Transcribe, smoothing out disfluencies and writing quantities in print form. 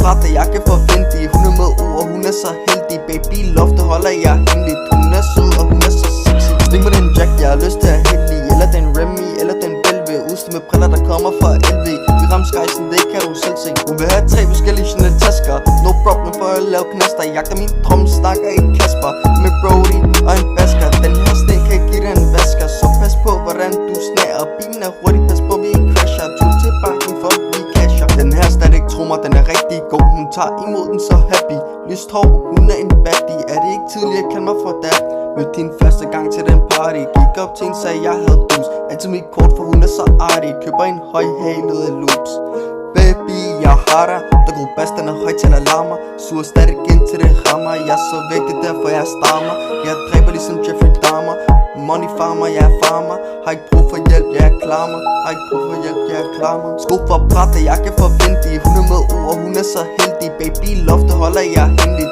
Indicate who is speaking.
Speaker 1: bræt, jeg kan forvente. Hun er med ord, hun er så heldig. Baby, loftet holder jeg hemmeligt. Hun er sød, og hun er så sexy. Sting med den Jack, jeg har lyst til at hælde i. Eller den Remy, eller den Belve. Udstyr med briller, der kommer fra LV. Vi rammer skejsen, det kan du selv se. Hun vil have 3 forskellige Chanel tasker. No problem for at lave knaster. Jagter min drøm, snakker i Kasper med Brody og en basker. Den her sne kan give dig en vasker. Så pas på, hvordan du snager. Bilen er hurtig, pas på, vi crasher. Tog til banken for vi casher. Den her stadig, tro mig, den er rigtig god. Hun tager imod den så happy. Lyst hår, hun er en baddie. Er det ikke tidligt at kalde mig for dat? Mødte din første gang til den party. Gik op til en, sagde jeg havde boost. Altid mit kort, for hun er så artig. Køber en højhalet af loops. Baby, jeg har dig. Der går bass, den er højt til alarmer. Suger stadig ind til det rammer. Jeg er så væk, det er derfor jeg stammer. Jeg dræber ligesom Jeffrey Dahmer. Money farmer, jeg er farmer. Har ikke brug for hjælp, jeg er klammer. Har ikke brug for hjælp, jeg er klammer. Sko for bræt, jeg kan forvente. Hun er med ord, hun er så heldig. Baby, loftet holder jeg hemmeligt.